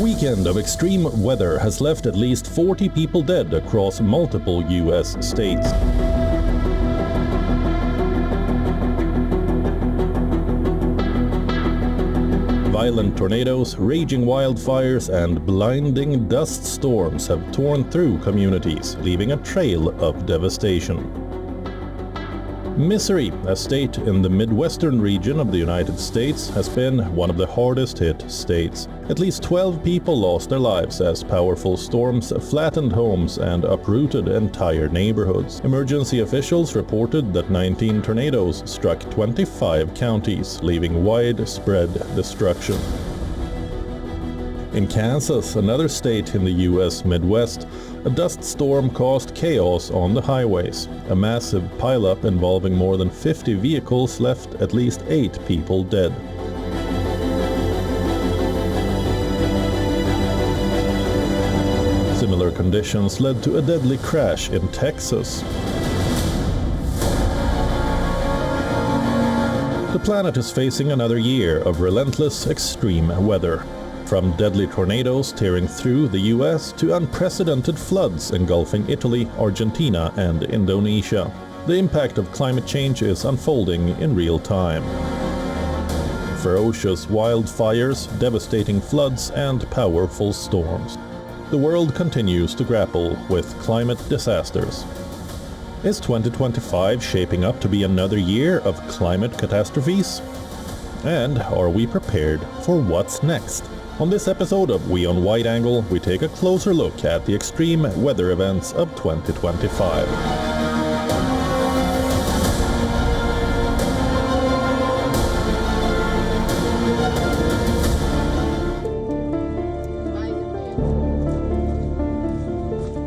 weekend of extreme weather has left at least 40 people dead across multiple U.S. states. Violent tornadoes, raging wildfires, and blinding dust storms have torn through communities, leaving a trail of devastation. Miseries, a state in the Midwestern region of the United States, has been one of the hardest hit states. At least 12 people lost their lives as powerful storms flattened homes and uprooted entire neighborhoods. Emergency officials reported that 19 tornadoes struck 25 counties, leaving widespread destruction. In Kansas, another state in the U.S. Midwest, a dust storm caused chaos on the highways. A massive pileup involving more than 50 vehicles left at least 8 people dead. Similar conditions led to a deadly crash in Texas. The planet is facing another year of relentless extreme weather. From deadly tornadoes tearing through the US to unprecedented floods engulfing Italy, Argentina, and Indonesia, the impact of climate change is unfolding in real time. Ferocious wildfires, devastating floods, and powerful storms. The world continues to grapple with climate disasters. Is 2025 shaping up to be another year of climate catastrophes? And are we prepared for what's next? On this episode of WION Wideangle, we take a closer look at the extreme weather events of 2025.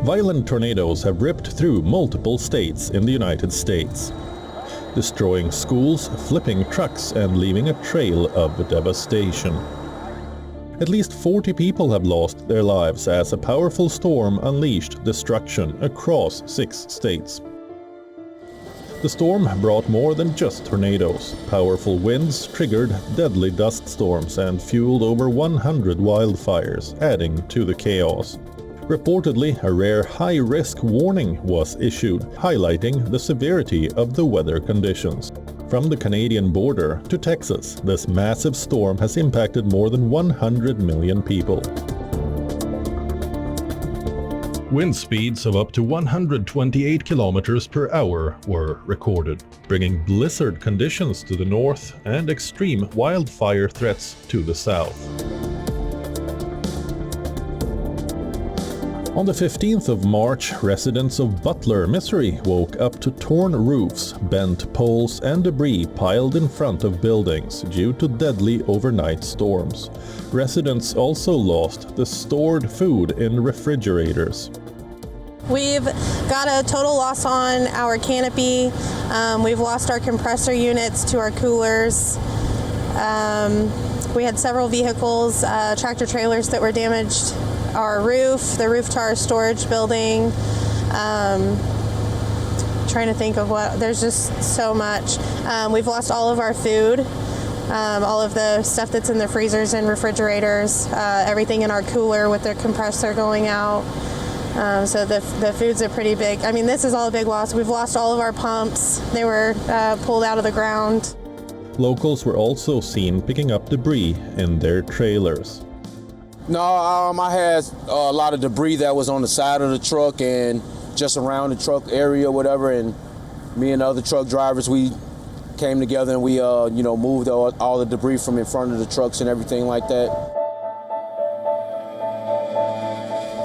Violent tornadoes have ripped through multiple states in the United States, destroying schools, flipping trucks, and leaving a trail of devastation. At least 40 people have lost their lives as a powerful storm unleashed destruction across 6 states. The storm brought more than just tornadoes. Powerful winds triggered deadly dust storms and fueled over 100 wildfires, adding to the chaos. Reportedly, a rare high-risk warning was issued, highlighting the severity of the weather conditions. From the Canadian border to Texas, this massive storm has impacted more than 100 million people. Wind speeds of up to 128 kilometers per hour were recorded, bringing blizzard conditions to the north and extreme wildfire threats to the south. On the 15th of March, residents of Butler, Missouri woke up to torn roofs, bent poles, and debris piled in front of buildings due to deadly overnight storms. Residents also lost the stored food in refrigerators. We've got a total loss on our canopy. We've lost our compressor units to our coolers. We had several vehicles, tractor trailers that were damaged. Our roof, the roof to our storage building. Trying to think of what, there's just so much. We've lost all of our food, all of the stuff that's in the freezers and refrigerators, everything in our cooler with the compressor going out. So the food's a pretty big, I mean, this is all a big loss. We've lost all of our pumps. They were pulled out of the ground. Locals were also seen picking up debris in their trailers. No, I had a lot of debris that was on the side of the truck and just around the truck area, whatever. And me and the other truck drivers, we came together and we, moved all the debris from in front of the trucks and everything like that.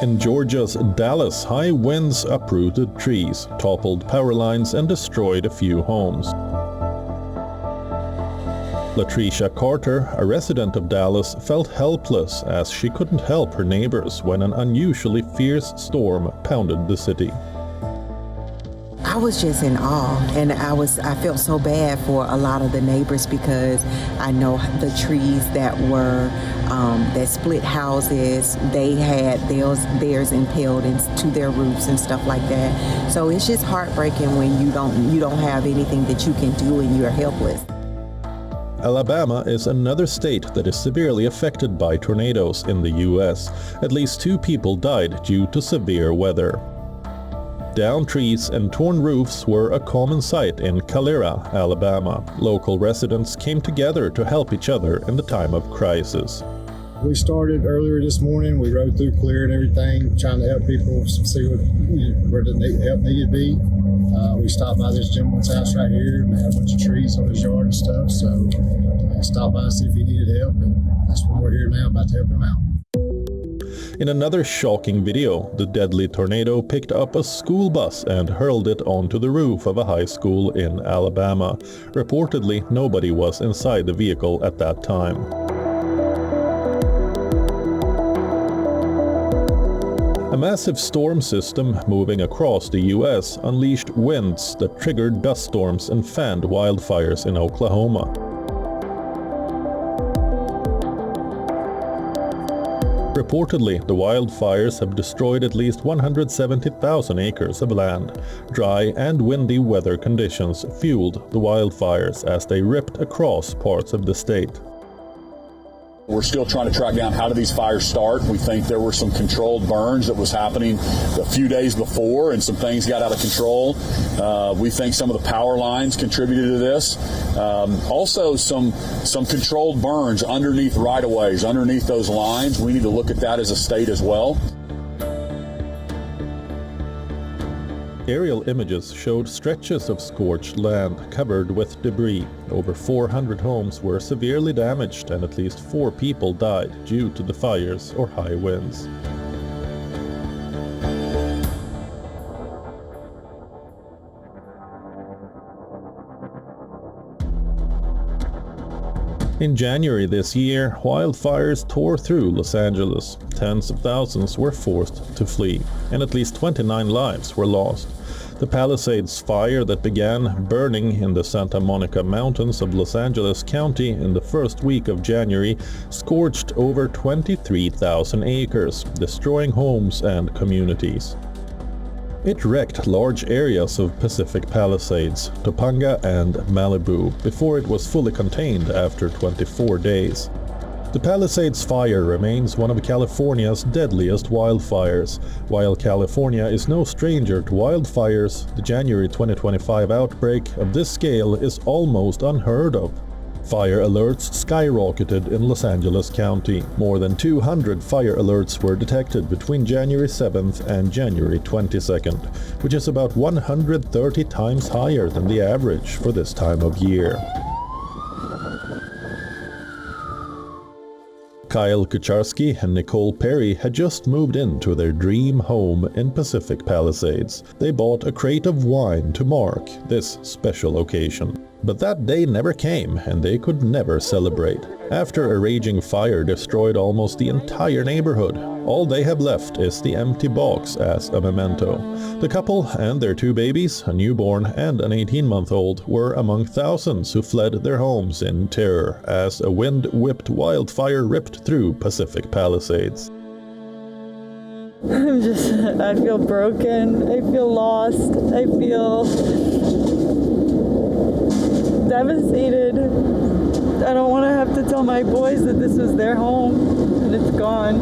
In Georgia's Dallas, high winds uprooted trees, toppled power lines, and destroyed a few homes. Latricia Carter, a resident of Dallas, felt helpless as she couldn't help her neighbors when an unusually fierce storm pounded the city. I was just in awe, and I felt so bad for a lot of the neighbors because I know the trees that were that split houses, they had theirs impaled into their roofs and stuff like that. So it's just heartbreaking when you don't have anything that you can do and you're helpless. Alabama is another state that is severely affected by tornadoes in the US. At least 2 people died due to severe weather. Downed trees and torn roofs were a common sight in Calera, Alabama. Local residents came together to help each other in the time of crisis. We started earlier this morning. We rode through, cleared everything, trying to help people see where the help needed to be. We stopped by this gentleman's house right here, and they had a bunch of trees on his yard and stuff. So I stopped by to see if he needed help, and that's why we're here now, about to help him out. In another shocking video, the deadly tornado picked up a school bus and hurled it onto the roof of a high school in Alabama. Reportedly, nobody was inside the vehicle at that time. A massive storm system moving across the US unleashed winds that triggered dust storms and fanned wildfires in Oklahoma. Reportedly, the wildfires have destroyed at least 170,000 acres of land. Dry and windy weather conditions fueled the wildfires as they ripped across parts of the state. We're still trying to track down how do these fires start. We think there were some controlled burns that was happening a few days before and some things got out of control. We think some of the power lines contributed to this. Also some controlled burns underneath right-of-ways, underneath those lines. We need to look at that as a state as well. Aerial images showed stretches of scorched land covered with debris. Over 400 homes were severely damaged and at least 4 people died due to the fires or high winds. In January this year, wildfires tore through Los Angeles. Tens of thousands were forced to flee, and at least 29 lives were lost. The Palisades fire that began burning in the Santa Monica Mountains of Los Angeles County in the first week of January scorched over 23,000 acres, destroying homes and communities. It wrecked large areas of Pacific Palisades, Topanga and Malibu before it was fully contained after 24 days. The Palisades fire remains one of California's deadliest wildfires. While California is no stranger to wildfires, the January 2025 outbreak of this scale is almost unheard of. Fire alerts skyrocketed in Los Angeles County. More than 200 fire alerts were detected between January 7th and January 22nd, which is about 130 times higher than the average for this time of year. Kyle Kucharski and Nicole Perry had just moved into their dream home in Pacific Palisades. They bought a crate of wine to mark this special occasion. But that day never came, and they could never celebrate. After a raging fire destroyed almost the entire neighborhood, all they have left is the empty box as a memento. The couple and their 2 babies, a newborn and an 18-month-old, were among thousands who fled their homes in terror as a wind-whipped wildfire ripped through Pacific Palisades. I feel broken, I feel lost, I feel devastated. I don't want to have to tell my boys that this was their home and it's gone.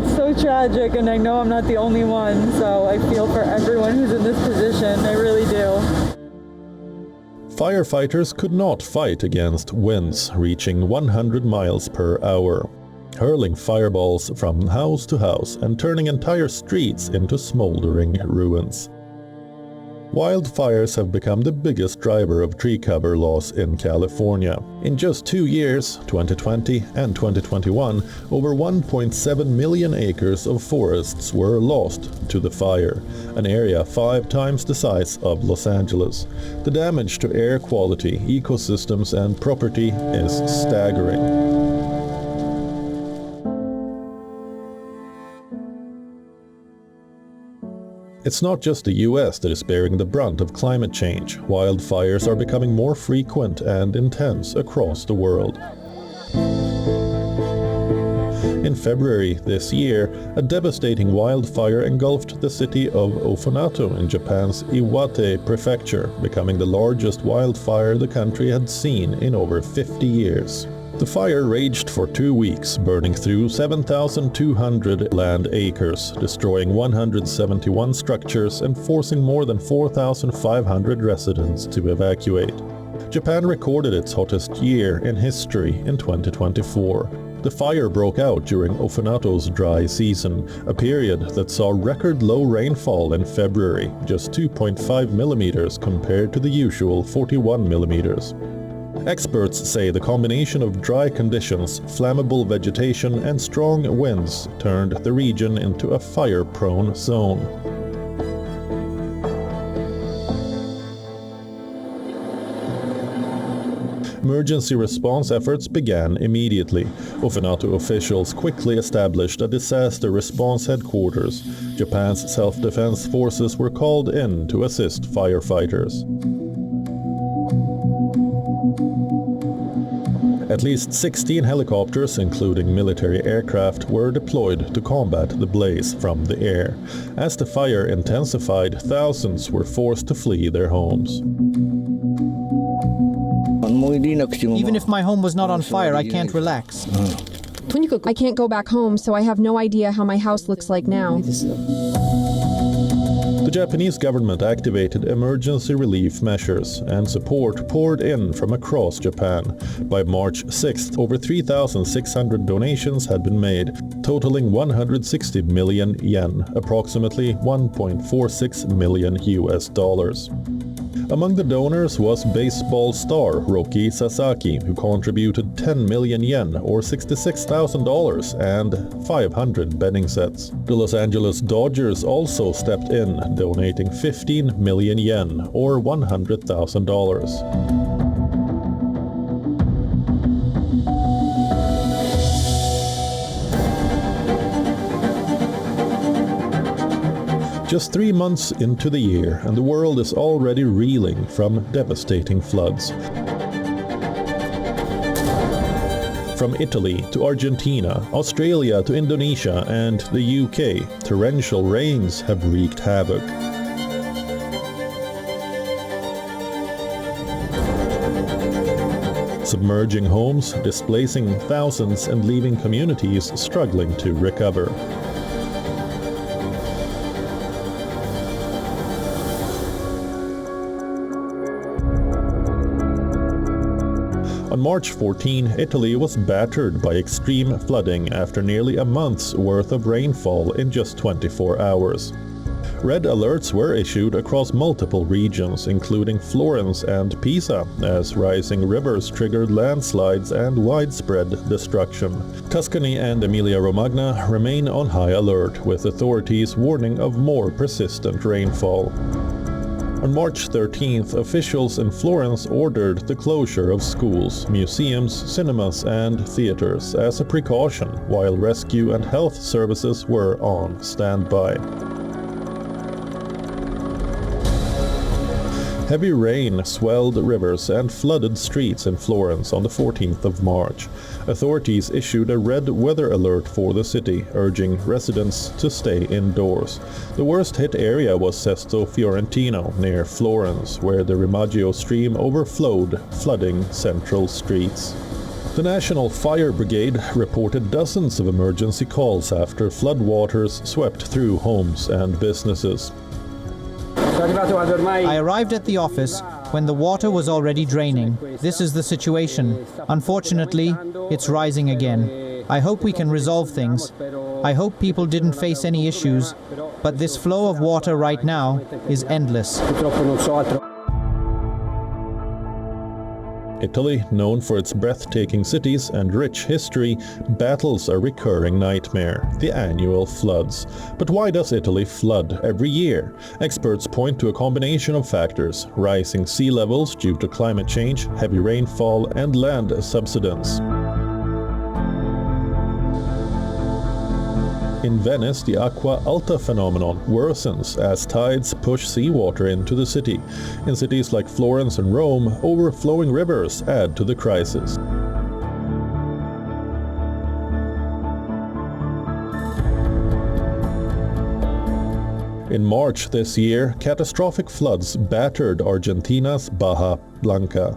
It's so tragic, and I know I'm not the only one, so I feel for everyone who's in this position. I really do. Firefighters could not fight against winds reaching 100 miles per hour, hurling fireballs from house to house and turning entire streets into smoldering ruins. Wildfires have become the biggest driver of tree cover loss in California. In just 2 years, 2020 and 2021, over 1.7 million acres of forests were lost to the fire, an area 5 times the size of Los Angeles. The damage to air quality, ecosystems and property is staggering. It's not just the US that is bearing the brunt of climate change. Wildfires are becoming more frequent and intense across the world. In February this year, a devastating wildfire engulfed the city of Ofunato in Japan's Iwate prefecture, becoming the largest wildfire the country had seen in over 50 years. The fire raged for 2 weeks, burning through 7,200 land acres, destroying 171 structures and forcing more than 4,500 residents to evacuate. Japan recorded its hottest year in history in 2024. The fire broke out during Ofunato's dry season, a period that saw record low rainfall in February, just 2.5 millimeters compared to the usual 41 millimeters. Experts say the combination of dry conditions, flammable vegetation and strong winds turned the region into a fire-prone zone. Emergency response efforts began immediately. Ofunato officials quickly established a disaster response headquarters. Japan's self-defense forces were called in to assist firefighters. At least 16 helicopters, including military aircraft, were deployed to combat the blaze from the air. As the fire intensified, thousands were forced to flee their homes. Even if my home was not on fire, I can't relax. I can't go back home, so I have no idea how my house looks like now. The Japanese government activated emergency relief measures, and support poured in from across Japan. By March 6th, over 3,600 donations had been made, totaling 160 million yen, approximately 1.46 million US dollars. Among the donors was baseball star Roki Sasaki, who contributed 10 million yen or $66,000 and 500 betting sets. The Los Angeles Dodgers also stepped in, donating 15 million yen or $100,000. Just 3 months into the year, and the world is already reeling from devastating floods. From Italy to Argentina, Australia to Indonesia and the UK, torrential rains have wreaked havoc. Submerging homes, displacing thousands and leaving communities struggling to recover. On March 14, Italy was battered by extreme flooding after nearly a month's worth of rainfall in just 24 hours. Red alerts were issued across multiple regions, including Florence and Pisa, as rising rivers triggered landslides and widespread destruction. Tuscany and Emilia-Romagna remain on high alert, with authorities warning of more persistent rainfall. On March 13th, officials in Florence ordered the closure of schools, museums, cinemas and theaters as a precaution, while rescue and health services were on standby. Heavy rain swelled rivers and flooded streets in Florence on the 14th of March. Authorities issued a red weather alert for the city, urging residents to stay indoors. The worst-hit area was Sesto Fiorentino, near Florence, where the Rimaggio stream overflowed, flooding central streets. The National Fire Brigade reported dozens of emergency calls after floodwaters swept through homes and businesses. I arrived at the office when the water was already draining. This is the situation. Unfortunately, it's rising again. I hope we can resolve things. I hope people didn't face any issues, but this flow of water right now is endless. Italy, known for its breathtaking cities and rich history, battles a recurring nightmare, the annual floods. But why does Italy flood every year? Experts point to a combination of factors: rising sea levels due to climate change, heavy rainfall, and land subsidence. In Venice, the Acqua Alta phenomenon worsens as tides push seawater into the city. In cities like Florence and Rome, overflowing rivers add to the crisis. In March this year, catastrophic floods battered Argentina's Bahia Blanca.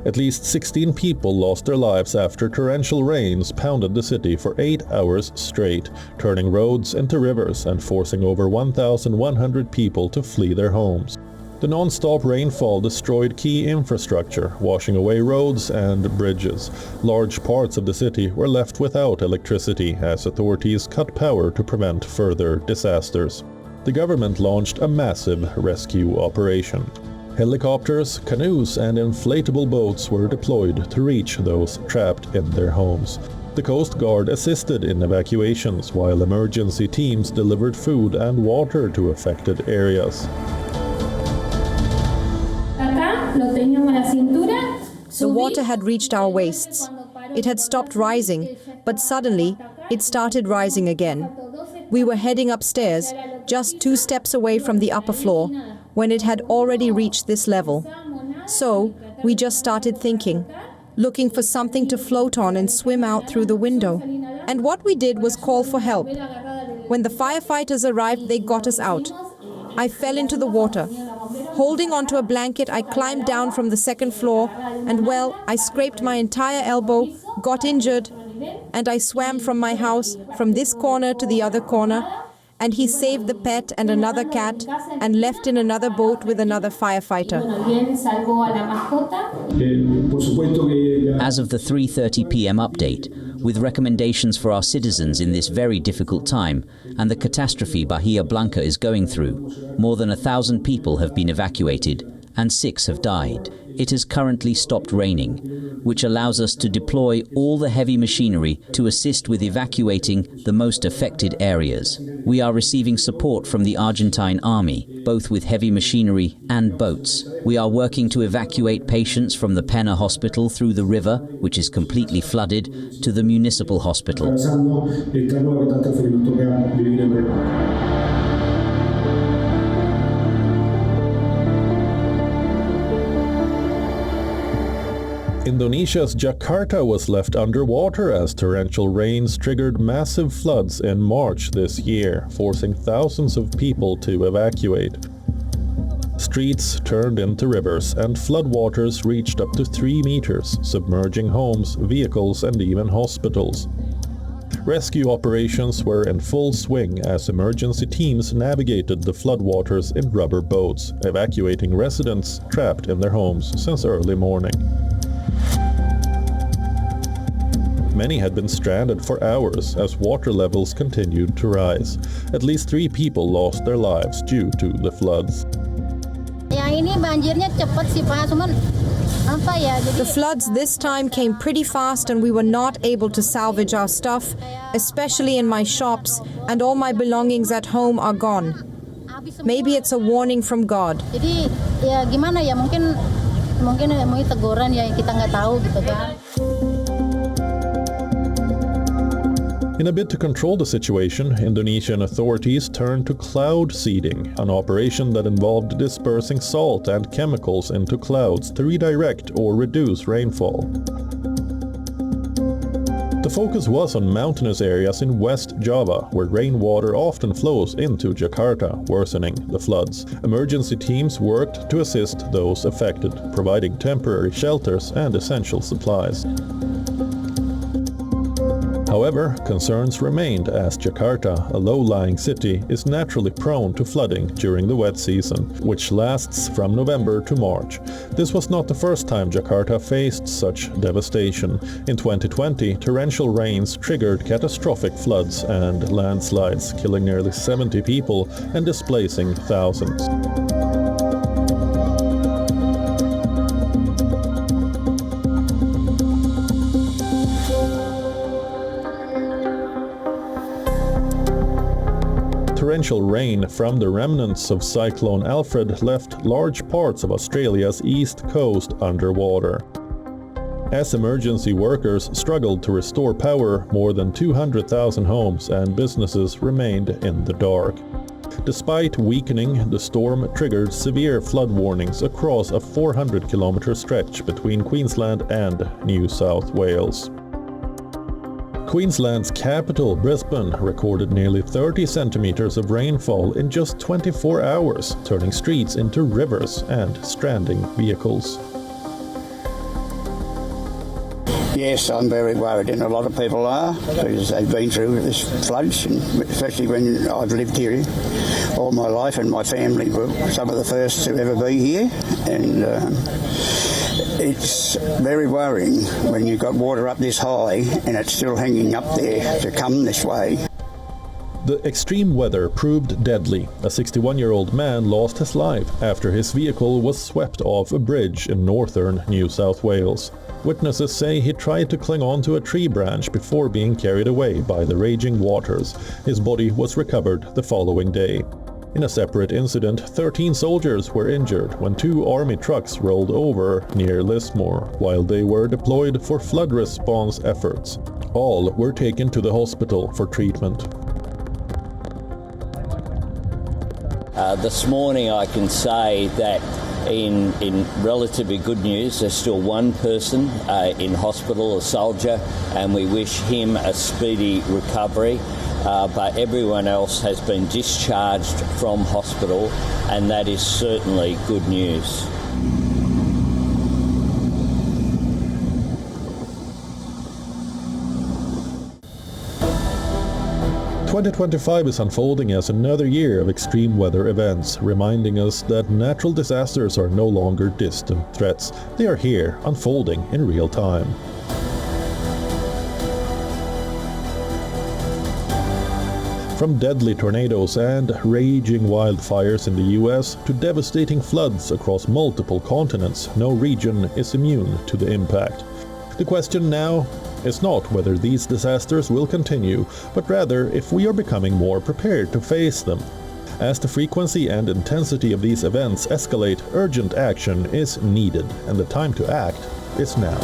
At least 16 people lost their lives after torrential rains pounded the city for 8 hours straight, turning roads into rivers and forcing over 1,100 people to flee their homes. The non-stop rainfall destroyed key infrastructure, washing away roads and bridges. Large parts of the city were left without electricity as authorities cut power to prevent further disasters. The government launched a massive rescue operation. Helicopters, canoes and inflatable boats were deployed to reach those trapped in their homes. The Coast Guard assisted in evacuations while emergency teams delivered food and water to affected areas. The water had reached our waists. It had stopped rising, but suddenly it started rising again. We were heading upstairs, just 2 steps away from the upper floor, when it had already reached this level. So we just started thinking, looking for something to float on and swim out through the window. And what we did was call for help. When the firefighters arrived, they got us out. I fell into the water. Holding onto a blanket, I climbed down from the 2nd floor, and well, I scraped my entire elbow, got injured, and I swam from my house, from this corner to the other corner, and he saved the pet and another cat and left in another boat with another firefighter. As of the 3:30 p.m. update, with recommendations for our citizens in this very difficult time and the catastrophe Bahia Blanca is going through, more than 1,000 people have been evacuated and 6 have died. It has currently stopped raining, which allows us to deploy all the heavy machinery to assist with evacuating the most affected areas. We are receiving support from the Argentine army, both with heavy machinery and boats. We are working to evacuate patients from the Pena hospital through the river, which is completely flooded, to the municipal hospital. Indonesia's Jakarta was left underwater as torrential rains triggered massive floods in March this year, forcing thousands of people to evacuate. Streets turned into rivers and floodwaters reached up to 3 meters, submerging homes, vehicles and even hospitals. Rescue operations were in full swing as emergency teams navigated the floodwaters in rubber boats, evacuating residents trapped in their homes since early morning. Many had been stranded for hours as water levels continued to rise. At least 3 people lost their lives due to the floods. The floods this time came pretty fast and we were not able to salvage our stuff, especially in my shops, and all my belongings at home are gone. Maybe it's a warning from God. In a bid to control the situation, Indonesian authorities turned to cloud seeding, an operation that involved dispersing salt and chemicals into clouds to redirect or reduce rainfall. The focus was on mountainous areas in West Java, where rainwater often flows into Jakarta, worsening the floods. Emergency teams worked to assist those affected, providing temporary shelters and essential supplies. However, concerns remained as Jakarta, a low-lying city, is naturally prone to flooding during the wet season, which lasts from November to March. This was not the first time Jakarta faced such devastation. In 2020, torrential rains triggered catastrophic floods and landslides, killing nearly 70 people and displacing thousands. Torrential rain from the remnants of Cyclone Alfred left large parts of Australia's east coast underwater. As emergency workers struggled to restore power, more than 200,000 homes and businesses remained in the dark. Despite weakening, the storm triggered severe flood warnings across a 400-kilometer stretch between Queensland and New South Wales. Queensland's capital, Brisbane, recorded nearly 30 centimeters of rainfall in just 24 hours, turning streets into rivers and stranding vehicles. Yes, I'm very worried, and a lot of people are, because they've been through this floods, and especially when I've lived here all my life, and my family were some of the first to ever be here, and it's very worrying when you've got water up this high and it's still hanging up there to come this way. The extreme weather proved deadly. A 61-year-old man lost his life after his vehicle was swept off a bridge in northern New South Wales. Witnesses say he tried to cling onto a tree branch before being carried away by the raging waters. His body was recovered the following day. In a separate incident, 13 soldiers were injured when 2 army trucks rolled over near Lismore while they were deployed for flood response efforts. All were taken to the hospital for treatment. This morning I can say that in relatively good news, there's still one person in hospital, a soldier, and we wish him a speedy recovery. But everyone else has been discharged from hospital, and that is certainly good news. "2025 is unfolding as another year of extreme weather events, reminding us that natural disasters are no longer distant threats. They are here, unfolding in real time." From deadly tornadoes and raging wildfires in the US to devastating floods across multiple continents, no region is immune to the impact. The question now is not whether these disasters will continue, but rather if we are becoming more prepared to face them. As the frequency and intensity of these events escalate, urgent action is needed, and the time to act is now.